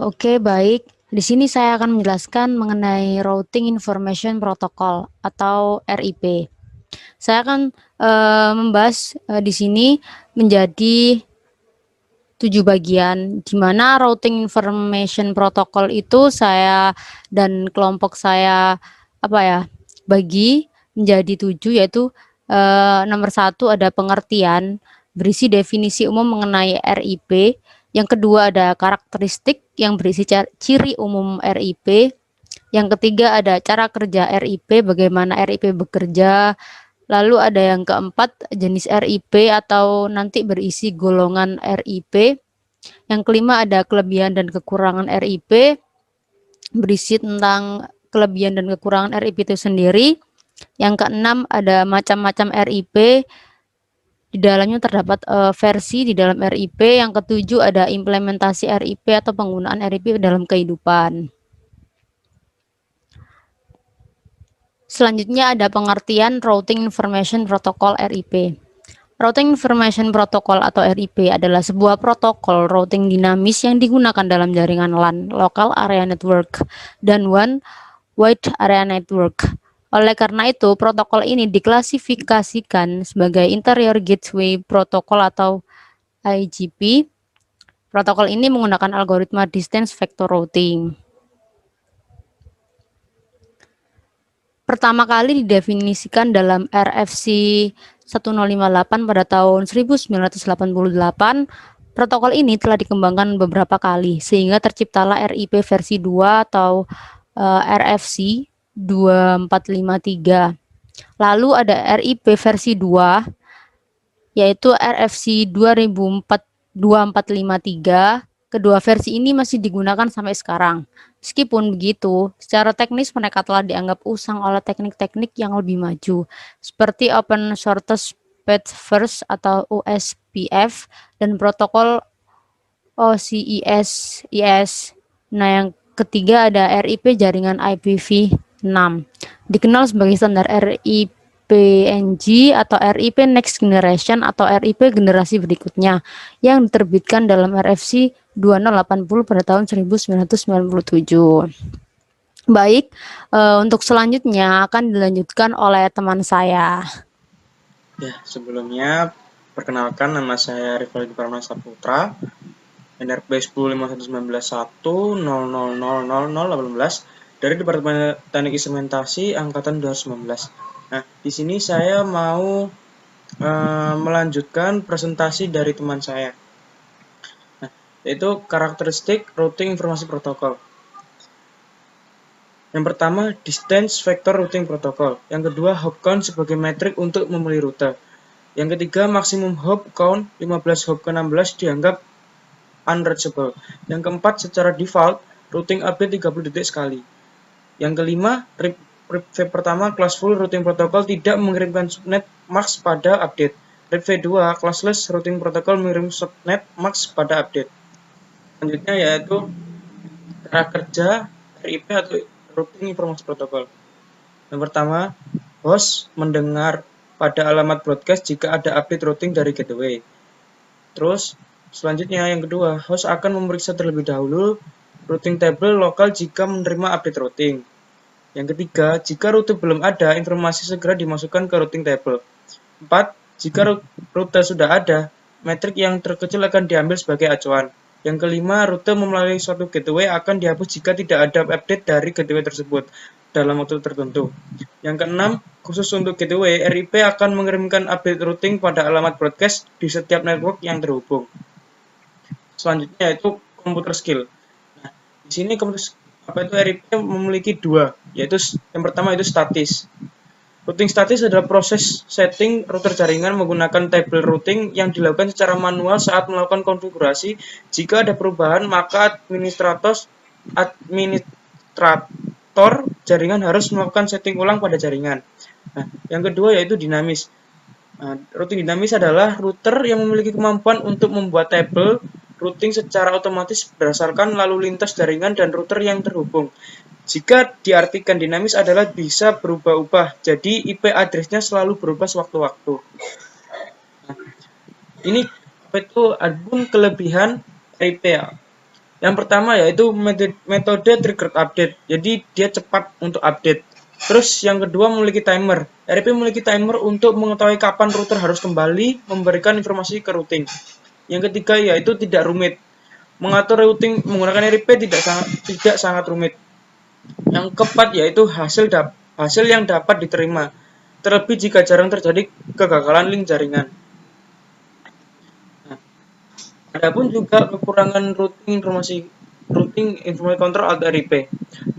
Oke, baik. Di sini saya akan menjelaskan mengenai Routing Information Protocol atau RIP. Saya akan membahas di sini menjadi 7 bagian, di mana Routing Information Protocol itu saya dan kelompok saya bagi menjadi 7, yaitu nomor 1 ada pengertian, berisi definisi umum mengenai RIP. Yang kedua ada karakteristik yang berisi ciri umum RIP. Yang ketiga ada cara kerja RIP, bagaimana RIP bekerja. Lalu ada yang keempat jenis RIP atau nanti berisi golongan RIP. Yang kelima ada kelebihan dan kekurangan RIP, berisi tentang kelebihan dan kekurangan RIP itu sendiri. Yang keenam ada macam-macam RIP, di dalamnya terdapat versi di dalam RIP. Yang ketujuh ada implementasi RIP atau penggunaan RIP dalam kehidupan. Selanjutnya ada pengertian Routing Information Protocol RIP. Routing Information Protocol atau RIP adalah sebuah protokol routing dinamis yang digunakan dalam jaringan LAN (Local Area Network) dan WAN (Wide Area Network). Oleh karena itu, protokol ini diklasifikasikan sebagai Interior Gateway Protocol atau IGP. Protokol ini menggunakan algoritma Distance Vector Routing. Pertama kali didefinisikan dalam RFC 1058 pada tahun 1988. Protokol ini telah dikembangkan beberapa kali sehingga terciptalah RIP versi 2 atau RFC 2453. Lalu ada RIP versi 2 yaitu RFC 2453. Kedua versi ini masih digunakan sampai sekarang. Meskipun begitu, secara teknis mereka telah dianggap usang oleh teknik-teknik yang lebih maju, seperti Open Shortest Path First atau OSPF dan protokol OCIS. Nah, yang ketiga ada RIP jaringan IPv6, dikenal sebagai standar RIPNG atau RIP Next Generation atau RIP generasi berikutnya, yang diterbitkan dalam RFC 2080 pada tahun 1997. Baik, untuk selanjutnya akan dilanjutkan oleh teman saya. Ya, sebelumnya perkenalkan, nama saya Rivaldi Pramana Saputra, NRP 105191000018 dari Departemen Teknik Instrumentasi Angkatan 2019. Nah, di sini saya mau melanjutkan presentasi dari teman saya, yaitu karakteristik routing informasi protokol. Yang pertama, Distance Vector Routing Protocol. Yang kedua, hop count sebagai metrik untuk memilih rute. Yang ketiga, maksimum hop count 15 hop ke 16 dianggap unreachable. Yang keempat, secara default, routing update 30 detik sekali. Yang kelima, RIP pertama, Classful Routing Protocol tidak mengirimkan subnet max pada update. RIP V2, Classless Routing Protocol mengirim subnet max pada update. Selanjutnya yaitu cara kerja RIP atau Routing Informasi Protocol. Yang pertama, host mendengar pada alamat broadcast jika ada update routing dari gateway. Terus, selanjutnya yang kedua, host akan memeriksa terlebih dahulu routing table lokal jika menerima update routing. Yang ketiga, jika rute belum ada, informasi segera dimasukkan ke routing table. 4. Jika rute sudah ada, metrik yang terkecil akan diambil sebagai acuan. Yang kelima, rute melalui suatu gateway akan dihapus jika tidak ada update dari gateway tersebut dalam waktu tertentu. Yang keenam, khusus untuk gateway, RIP akan mengirimkan update routing pada alamat broadcast di setiap network yang terhubung. Selanjutnya yaitu computer skill. Nah, di sini RIP memiliki dua, yaitu yang pertama itu statis. Routing statis adalah proses setting router jaringan menggunakan table routing yang dilakukan secara manual saat melakukan konfigurasi. Jika ada perubahan, maka administrator jaringan harus melakukan setting ulang pada jaringan. Nah, yang kedua yaitu dinamis. Routing dinamis adalah router yang memiliki kemampuan untuk membuat table routing secara otomatis berdasarkan lalu lintas jaringan dan router yang terhubung. Jika diartikan dinamis adalah bisa berubah-ubah, jadi IP address-nya selalu berubah sewaktu-waktu. Nah, ini itu adpun kelebihan RIP ya. Yang pertama yaitu metode triggered update. Jadi dia cepat untuk update. Terus yang kedua memiliki timer. RIP memiliki timer untuk mengetahui kapan router harus kembali memberikan informasi ke routing. Yang ketiga yaitu tidak rumit. Mengatur routing menggunakan RIP tidak sangat rumit. Yang keempat yaitu hasil yang dapat diterima. Terlebih jika jarang terjadi kegagalan link jaringan. Adapun juga kekurangan routing informasi control atau RIP.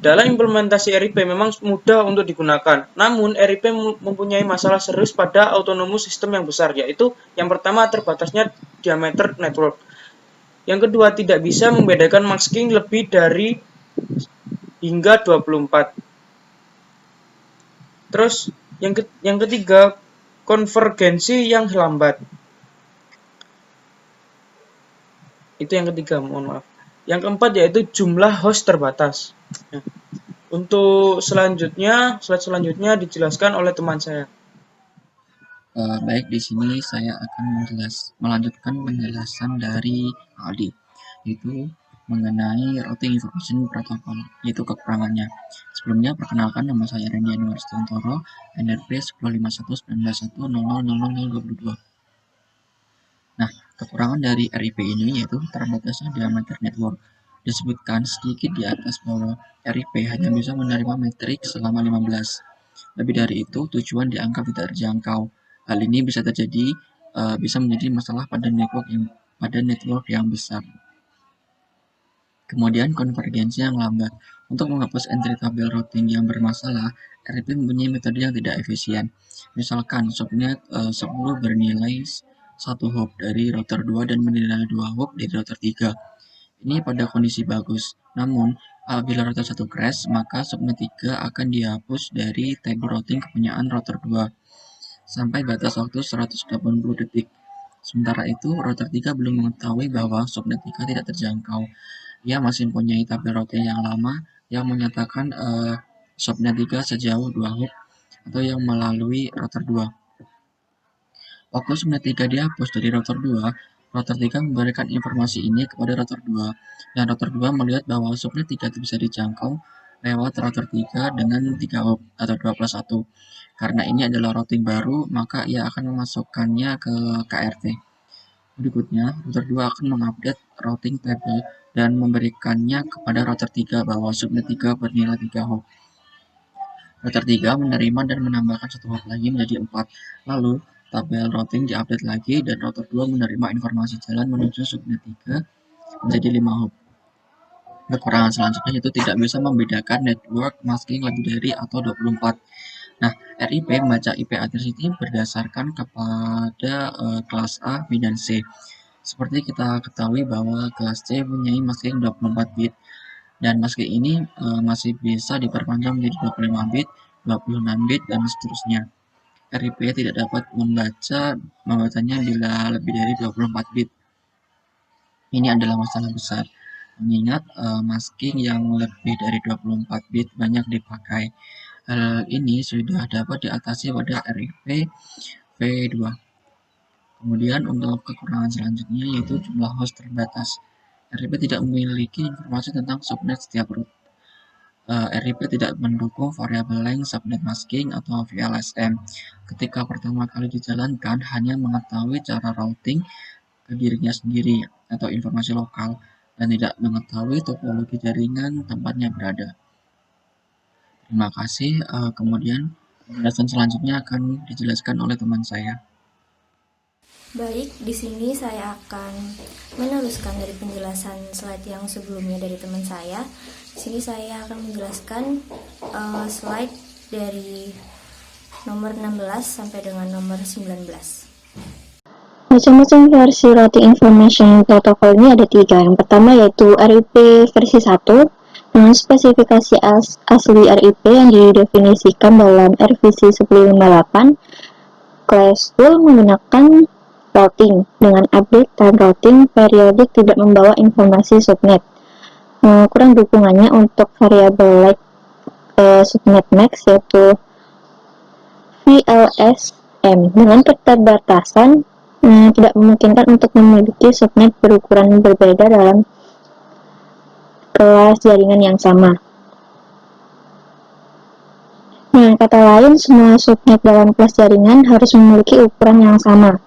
Dalam implementasi RIP memang mudah untuk digunakan. Namun RIP mempunyai masalah serius pada autonomous system yang besar, yaitu yang pertama terbatasnya diameter network. Yang kedua tidak bisa membedakan masking lebih dari hingga 24. Terus yang ketiga konvergensi yang lambat. Itu yang ketiga, mohon maaf. Yang keempat yaitu jumlah host terbatas. Nah, untuk slide selanjutnya dijelaskan oleh teman saya. Baik, di sini saya akan melanjutkan penjelasan dari Aldi, yaitu mengenai routing information protocol, yaitu kekurangannya. Sebelumnya, perkenalkan, nama saya Randy Anwar Stiantoro, NRP 105191000022. Nah, kekurangan dari RIP ini yaitu terbatasnya diameter network. Disebutkan sedikit di atas bahwa RIP hanya bisa menerima metrik selama 15. Lebih dari itu, tujuan dianggap tidak terjangkau. Hal ini bisa menjadi masalah pada network yang besar. Kemudian konvergensi yang lambat. Untuk menghapus entry tabel routing yang bermasalah, RIP mempunyai metode yang tidak efisien. Misalkan subnet 10 bernilai 1 hop dari router 2 dan bernilai 2 hop dari router 3. Ini pada kondisi bagus. Namun, apabila router 1 crash, maka subnet 3 akan dihapus dari tabel routing kepunyaan router 2 sampai batas waktu 180 detik. Sementara itu, router 3 belum mengetahui bahwa subnet 3 tidak terjangkau. Ia masih mempunyai tabel routing yang lama yang menyatakan subnet 3 sejauh 2 hop atau yang melalui router 2. Waktu subnet 3 dihapus dari router 2, router 3 memberikan informasi ini kepada router 2, dan router 2 melihat bahwa subnet 3 bisa dijangkau lewat router 3 dengan 3 hop atau 2+1. Karena ini adalah routing baru, maka ia akan memasukkannya ke KRT. Berikutnya, router 2 akan mengupdate routing table dan memberikannya kepada router 3 bahwa subnet 3 bernilai 3 hop. Router 3 menerima dan menambahkan 1 hop lagi menjadi 4. Lalu, tabel routing diupdate lagi dan router 2 menerima informasi jalan menuju subnet 3 menjadi 5 hop. Kekurangan selanjutnya yaitu tidak bisa membedakan network masking lebih dari atau 24. Nah, RIP membaca IP address ini berdasarkan kepada kelas A, B, dan C. Seperti kita ketahui bahwa kelas C mempunyai masking 24 bit, dan masking ini masih bisa diperpanjang menjadi 25 bit, 26 bit, dan seterusnya. RIP tidak dapat membacanya bila lebih dari 24 bit. Ini adalah masalah besar, mengingat masking yang lebih dari 24 bit banyak dipakai. Hal ini sudah dapat diatasi pada RIP V2. Kemudian untuk kekurangan selanjutnya yaitu jumlah host terbatas. RIP tidak memiliki informasi tentang subnet setiap root. RIP tidak mendukung variabel length subnet masking atau VLSM. Ketika pertama kali dijalankan, hanya mengetahui cara routing ke dirinya sendiri atau informasi lokal dan tidak mengetahui topologi jaringan tempatnya berada. Terima kasih. Kemudian penjelasan selanjutnya akan dijelaskan oleh teman saya. Baik, di sini saya akan meneruskan dari penjelasan slide yang sebelumnya dari teman saya. Di sini saya akan menjelaskan slide dari nomor 16 sampai dengan nomor 19. Macam-macam versi routing information protocol ini ada 3. Yang pertama yaitu RIP versi 1 dengan spesifikasi asli RIP yang didefinisikan dalam RVC 1058. Class rule menggunakan routing dengan update time routing periodik tidak membawa informasi subnet. Kurang dukungannya untuk variabel like subnet max yaitu VLSM dengan keterbatasan tidak memungkinkan untuk memiliki subnet berukuran berbeda dalam kelas jaringan yang sama. Dengan kata lain, semua subnet dalam kelas jaringan harus memiliki ukuran yang sama.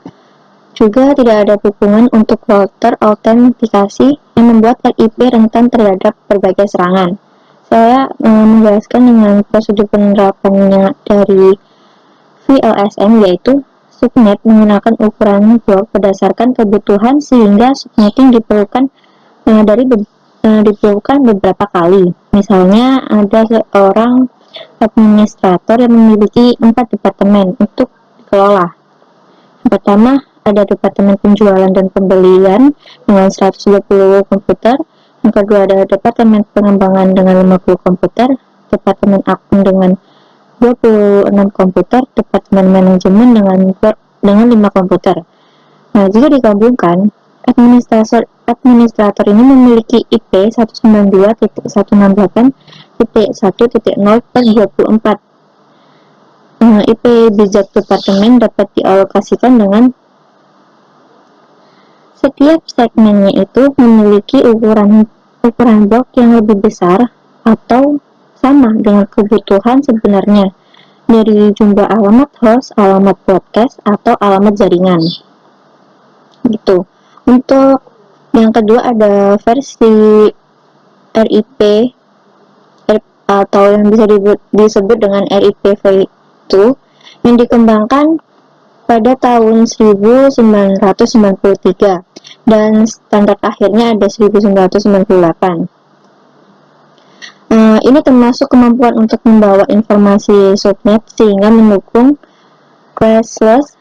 Juga tidak ada dukungan untuk router autentikasi yang membuat RIP rentan terhadap berbagai serangan. Saya menjelaskan dengan prosedur penerapannya dari VLSM, yaitu subnet menggunakan ukuran blok berdasarkan kebutuhan sehingga subnetting diperlukan diperlukan beberapa kali. Misalnya ada seorang administrator yang memiliki 4 departemen untuk dikelola. Yang pertama, ada departemen penjualan dan pembelian dengan 120 komputer. Yang kedua, ada departemen pengembangan dengan 50 komputer, departemen akun dengan 26 komputer, departemen manajemen dengan 5 komputer. Nah, jika digabungkan, administrator ini memiliki IP 192.168.1.0/24. IP bijak departemen dapat dialokasikan dengan setiap segmennya itu memiliki ukuran blok yang lebih besar atau sama dengan kebutuhan sebenarnya dari jumlah alamat host, alamat broadcast, atau alamat jaringan. Gitu. Untuk yang kedua ada versi RIP atau yang bisa disebut dengan RIPv2 yang dikembangkan pada tahun 1993 dan standar akhirnya ada 1998. Ini termasuk kemampuan untuk membawa informasi subnet sehingga mendukung clashless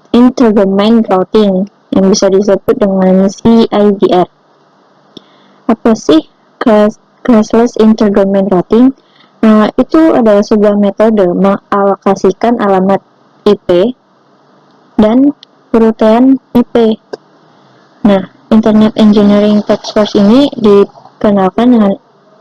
interdomain routing yang bisa disebut dengan CIDR. Apa sih clashless interdomain routing? Itu adalah sebuah metode mengalokasikan alamat IP dan urutan IP. Nah, Internet Engineering Task Force ini dikenalkan dengan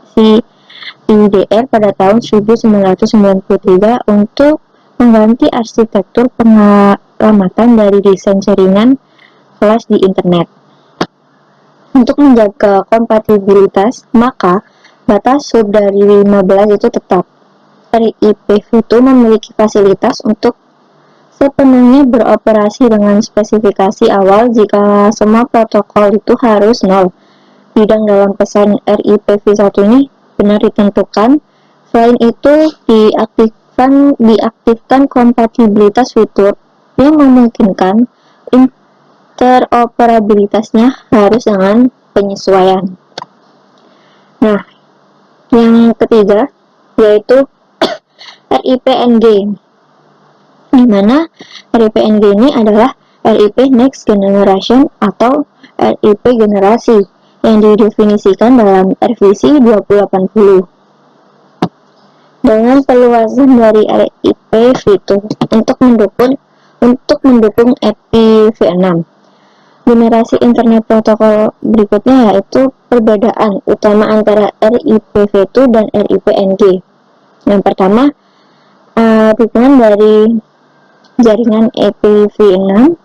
CIDR pada tahun 1993 untuk mengganti arsitektur penyelamatan dari desain jaringan flash di internet. Untuk menjaga kompatibilitas, maka batas sub dari 15 itu tetap. RIPv2 memiliki fasilitas untuk sepenuhnya beroperasi dengan spesifikasi awal jika semua protokol itu harus 0. Bidang dalam pesan RIPv1 ini benar ditentukan. Selain itu, diaktifkan kompatibilitas fitur yang memungkinkan interoperabilitasnya harus dengan penyesuaian. Nah, yang ketiga yaitu RIPNG, di mana RIPNG ini adalah RIP Next Generation atau RIP generasi yang didefinisikan dalam revisi 2080 dengan perluasan dari RIPv2 untuk mendukung IPv6. Generasi internet protokol berikutnya yaitu perbedaan utama antara RIPv2 dan RIPNG. Yang pertama, dukungan dari jaringan IPv6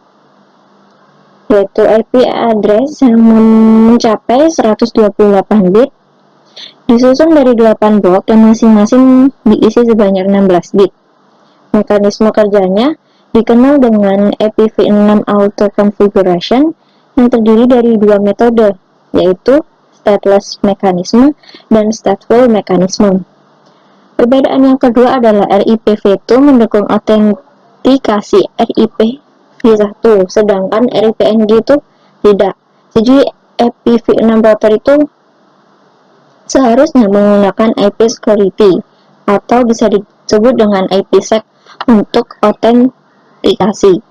yaitu IP address yang mencapai 128 bit disusun dari 8 blok yang masing-masing diisi sebanyak 16 bit. Mekanisme kerjanya dikenal dengan IPv6 Auto Configuration yang terdiri dari 2 metode, yaitu stateless mechanism dan stateful mechanism. Perbedaan yang kedua adalah RIPv2 mendukung autentikasi RIPv1, sedangkan RIPNG itu tidak. Jadi IPv6 router itu seharusnya menggunakan IP security atau bisa disebut dengan IPsec untuk autentikasi.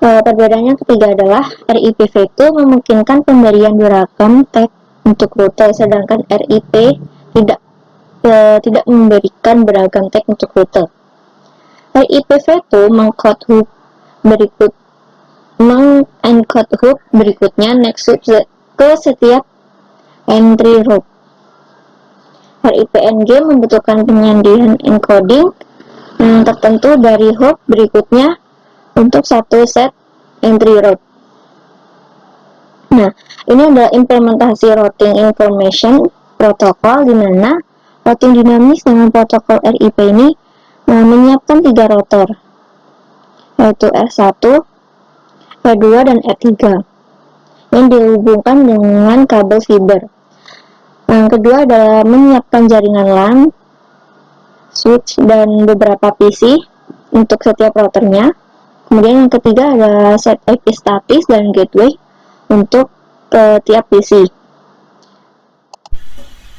Perbedaannya ketiga adalah RIPv2 memungkinkan pemberian beragam tag untuk router, sedangkan RIP tidak memberikan beragam tag untuk router. RIPv2 meng-encode hook berikutnya next ke setiap entry route. RIPNG membutuhkan penyandian encoding tertentu dari hook berikutnya untuk satu set entry route. Nah, ini adalah implementasi routing information protocol di mana routing dinamis dengan protokol RIP ini menyiapkan 3 router, yaitu R1, R2, dan R3 yang dihubungkan dengan kabel fiber. Yang kedua adalah menyiapkan jaringan LAN, switch, dan beberapa PC untuk setiap routernya. Kemudian yang ketiga adalah set IP statis dan gateway untuk tiap PC.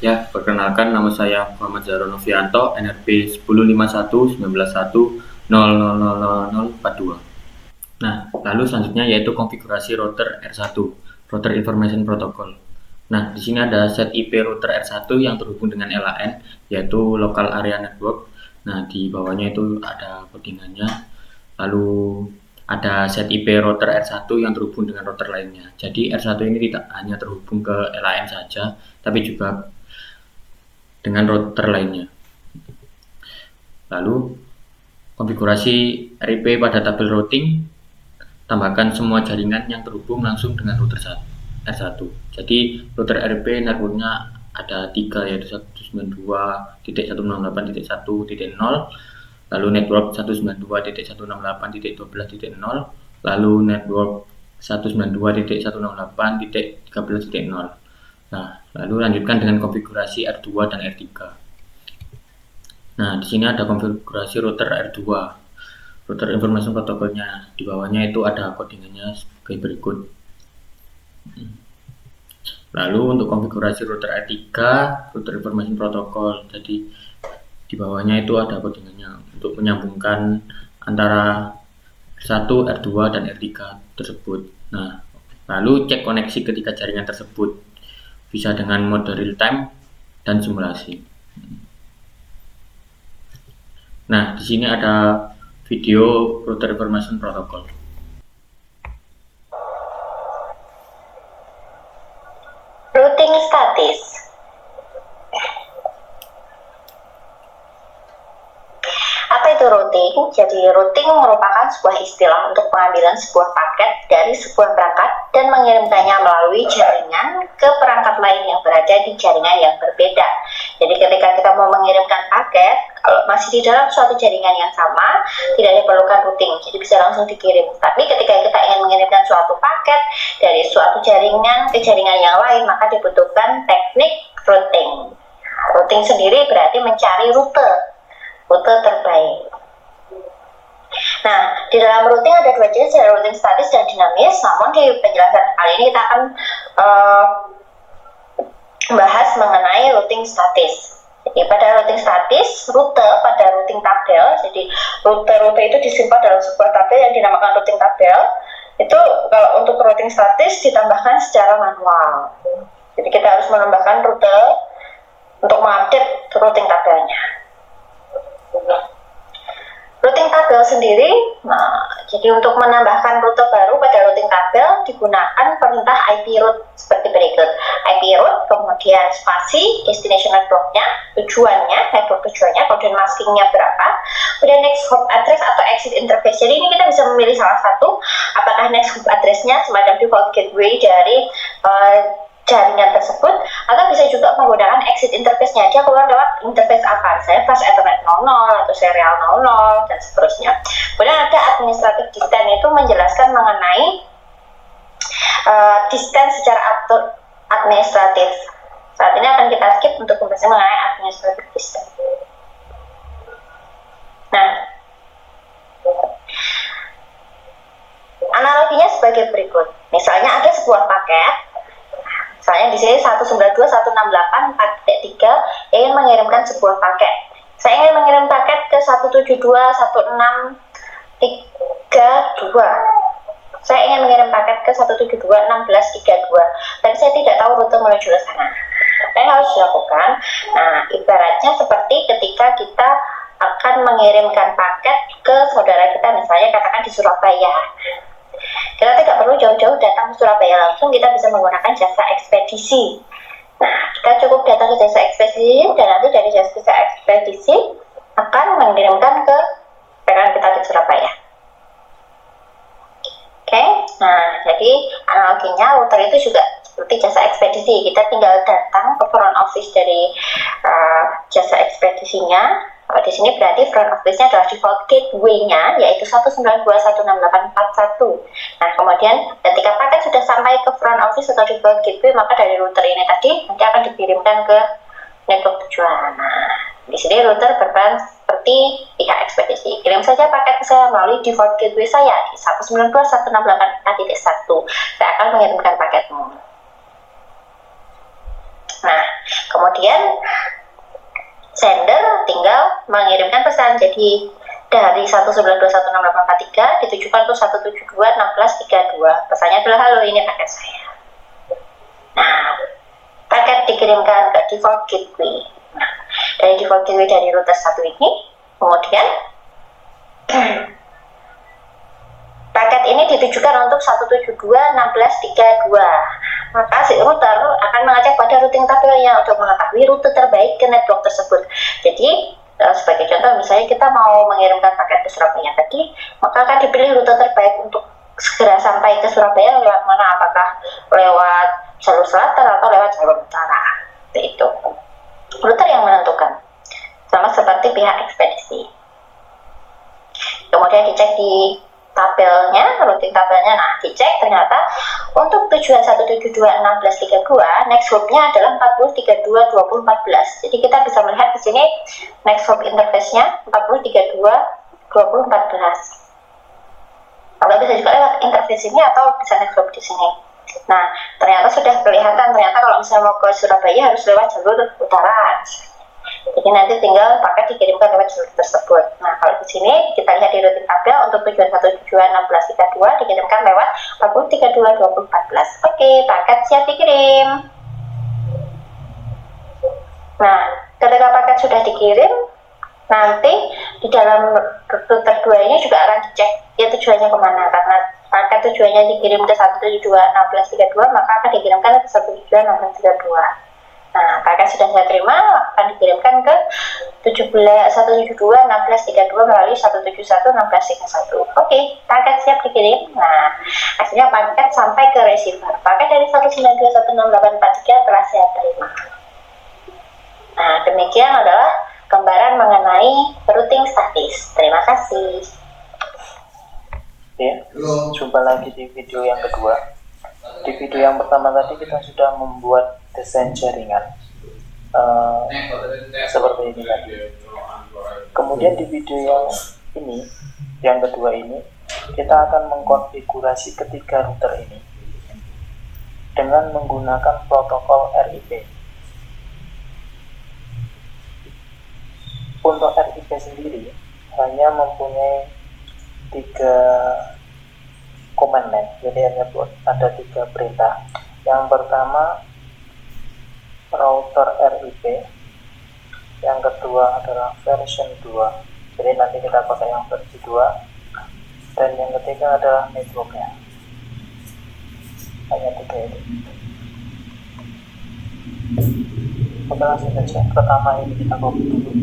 Ya, perkenalkan nama saya Muhammad Zahro Novianto, NRP 10519110000042. Nah, lalu selanjutnya yaitu konfigurasi router R1, Router Information Protocol. Nah, di sini ada set IP router R1 yang terhubung dengan LAN, yaitu Local Area Network. Nah, di bawahnya itu ada codingannya. Lalu ada set IP router R1 yang terhubung dengan router lainnya. Jadi R1 ini tidak hanya terhubung ke LAN saja, tapi juga dengan router lainnya. Lalu konfigurasi RIP pada tabel routing, tambahkan semua jaringan yang terhubung langsung dengan router R1. Jadi router RIP networknya ada 3, yaitu 192.168.1.0, lalu network 192.168.12.0, lalu network 192.168.13.0. Nah, lalu lanjutkan dengan konfigurasi R2 dan R3. Nah, di sini ada konfigurasi router R2, router information protokolnya. Di bawahnya itu ada codingannya sebagai berikut. Lalu untuk konfigurasi router R3, router information protocol. Jadi di bawahnya itu ada codingannya untuk menyambungkan antara R1, R2, dan R3 tersebut. Nah, lalu cek koneksi ketiga jaringan tersebut. Bisa dengan mode real time dan simulasi. Nah, di sini ada video router information protocol. Routing statis. Apa itu routing? Jadi routing merupakan sebuah istilah untuk pengambilan sebuah paket dari sebuah perangkat dan mengirimkannya melalui jaringan ke perangkat lain yang berada di jaringan yang berbeda. Jadi ketika kita mau mengirimkan paket, kalau masih di dalam suatu jaringan yang sama, tidak diperlukan routing, jadi bisa langsung dikirim. Tapi ketika kita ingin mengirimkan suatu paket dari suatu jaringan ke jaringan yang lain, maka dibutuhkan teknik routing. Routing sendiri berarti mencari rute terbaik. Nah, di dalam routing ada dua jenis, ada routing statis dan dinamis. Namun di penjelasan kali ini kita akan membahas mengenai routing statis. Jadi pada routing statis, rute pada routing tabel, jadi rute-rute itu disimpan dalam sebuah tabel yang dinamakan routing tabel. Itu kalau untuk routing statis ditambahkan secara manual. Jadi kita harus menambahkan rute untuk mengupdate routing tabelnya. Routing tabel sendiri, jadi untuk menambahkan rute baru pada routing tabel digunakan perintah IP route seperti berikut. IP route, kemudian spasi, destination networknya, network tujuannya, kemudian maskingnya berapa, kemudian next hop address atau exit interface. Jadi ini kita bisa memilih salah satu, apakah next hop addressnya semacam default gateway dari jaringan tersebut, atau bisa juga menggunakan exit interface-nya. Dia keluar lewat interface apa? Saya flash Ethernet 00 atau serial 00 dan seterusnya. Kemudian ada administrative distance, itu menjelaskan mengenai distance secara administratif. Saat ini akan kita skip untuk membahas mengenai administrative distance. Nah, analoginya sebagai berikut. Misalnya ada sebuah paket. Misalnya di sini 192.168.4.3 ingin mengirimkan sebuah paket. Saya ingin mengirim paket ke 172.168.16.32. Saya ingin mengirim paket ke 172.16.32. Dan saya tidak tahu rute menuju ke sana. Apa yang harus dilakukan? Nah, ibaratnya seperti ketika kita akan mengirimkan paket ke saudara kita, misalnya katakan di Surabaya. Kita tidak perlu jauh-jauh datang ke Surabaya langsung, kita bisa menggunakan jasa ekspedisi. Nah, kita cukup datang ke jasa ekspedisi dan nanti dari jasa ekspedisi akan mengirimkan ke rekan kita di Surabaya. Oke, nah jadi analoginya router itu juga seperti jasa ekspedisi. Kita tinggal datang ke front office dari jasa ekspedisinya. Di sini berarti front office-nya adalah default gateway-nya, yaitu 192.168.41. Nah, kemudian ketika paket sudah sampai ke front office atau default gateway, maka dari router ini tadi nanti akan dikirimkan ke network tujuan. Nah, di sini router berperan seperti pihak ekspedisi. Kirim saja paket ke saya melalui default gateway saya di 192.168.1. Saya akan mengirimkan paketmu. Nah, kemudian sender tinggal mengirimkan pesan. Jadi dari 192.168.43 ditujukan untuk 172.1632. Pesannya adalah, halo, ini paket saya. Nah, paket dikirimkan ke default gateway. Nah, dari default gateway dari router 1 ini, kemudian paket ini ditujukan untuk 172.1632. Maka si router akan mengajak pada routing tabelnya untuk mengetahui rute terbaik ke network tersebut. Jadi sebagai contoh, misalnya kita mau mengirimkan paket ke Surabaya tadi, maka akan dipilih rute terbaik untuk segera sampai ke Surabaya lewat mana, apakah lewat jalur selatan atau lewat jalur utara. Itu router yang menentukan, sama seperti pihak ekspedisi. Kemudian dicek di tabelnya, routing tabelnya. Nah, dicek ternyata untuk tujuan 172.1632 next hop-nya adalah 4032.2014. Jadi kita bisa melihat di sini next hop interface-nya 4032.2014. Atau bisa juga lewat interface ini atau bisa next hop di sini. Nah, ternyata sudah kelihatan, ternyata kalau misalnya mau ke Surabaya harus lewat jalur utara. Jadi nanti tinggal paket dikirimkan lewat jalur tersebut. Nah, kalau di sini kita lihat di routing tabel untuk tujuan 172.1632 dikirimkan lewat 4032.2014. Oke, paket siap dikirim. Nah, ketika paket sudah dikirim, nanti di dalam router 2 ini juga akan dicek ya tujuannya kemana. Karena paket tujuannya dikirim ke 172.1632, maka akan dikirimkan ke 172.1632. Nah, paket sudah saya terima, akan dikirimkan ke 172.1632 melalui 171.1631. Oke, paket siap dikirim. Nah, hasilnya paket sampai ke receiver. Paket dari 192.168.43 telah saya terima. Nah, demikian adalah gambaran mengenai routing statis. Terima kasih. Ya, jumpa lagi di video yang kedua. Di video yang pertama tadi kita sudah membuat desain jaringan seperti ini tadi. Kemudian di video yang kedua ini, kita akan mengkonfigurasi ketiga router ini dengan menggunakan protokol RIP. Untuk RIP sendiri hanya mempunyai 3 command line, jadi hanya ada 3 perintah. Yang pertama router RIP, yang kedua adalah version 2, jadi nanti kita pakai yang versi 2, dan yang ketiga adalah networknya. Hanya 3 itu. Oke, langsung saja. Pertama ini kita copy dulu.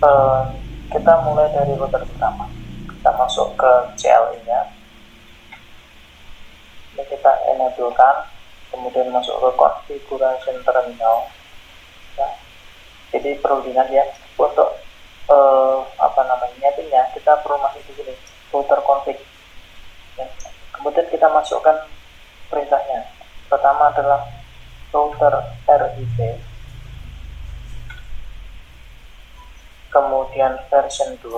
Nah, kita mulai dari router pertama. Kita masuk ke CLI-nya. Ini kita enablekan, kemudian masuk ke configuration terminal. Ya. Jadi perlu diingat ya, untuk nyetingnya kita perlu masuk di sini, router config. Ya. Kemudian kita masukkan perintahnya. Pertama adalah router RIP. Kemudian version 2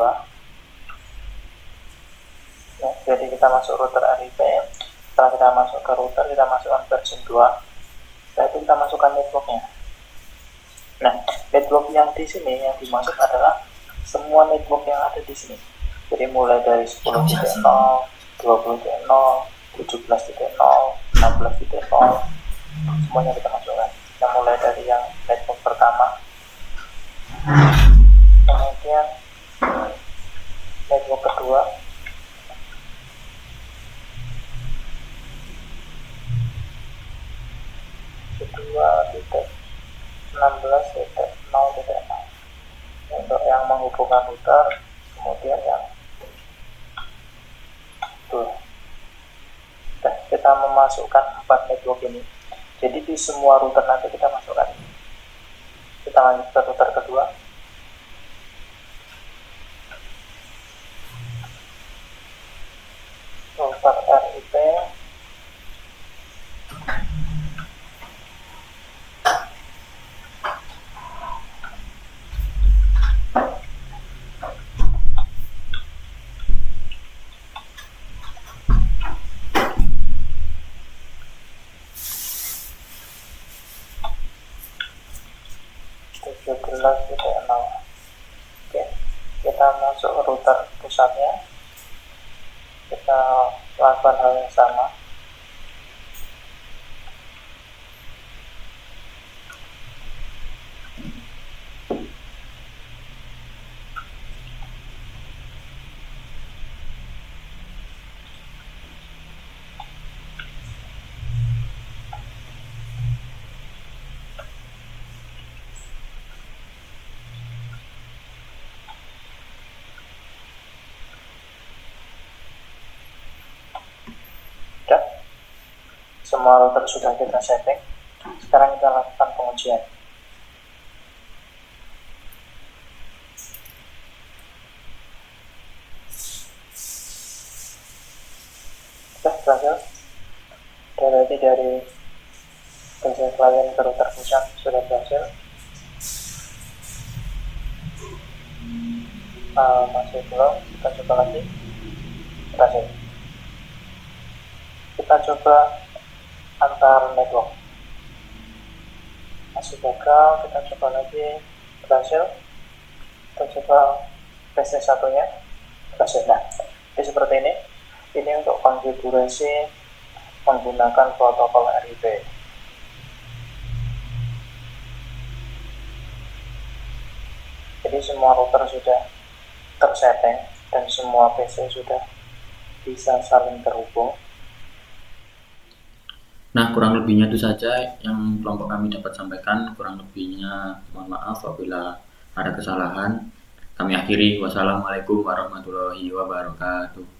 ya, jadi kita masuk router RIP. Setelah kita masuk ke router, kita masukkan version 2. Setelah itu kita masukkan networknya. Nah, network yang di sini yang dimaksud adalah semua network yang ada di sini. Jadi mulai dari 10.0, 20.0, 17.0, 16.0, semuanya kita masukkan. Kita mulai dari yang network pertama, kemudian network kedua, titik 16.0.0. Untuk yang menghubungkan router, kemudian yang itu. Kita memasukkan 4 network ini. Jadi di semua router nanti kita masukkan. Kita lanjut ke router kedua. Router RIP. Oke, kita masuk router pusatnya, kita lakukan hal yang sama. Semua router sudah kita setting. Sekarang kita lakukan pengujian. Sudah berhasil. Berarti dari PC klien ke router pusat sudah berhasil. Masih belum, kita coba lagi. Berhasil. Kita coba antar network. Masih gagal, kita coba lagi. Berhasil. Kita coba PC satunya. Berhasil. Nah, jadi seperti ini. Ini untuk konfigurasi menggunakan protokol RIP. Jadi semua router sudah tersetting dan semua PC sudah bisa saling terhubung. Nah, kurang lebihnya itu saja yang kelompok kami dapat sampaikan. Kurang lebihnya mohon maaf apabila ada kesalahan. Kami akhiri. Wassalamualaikum warahmatullahi wabarakatuh.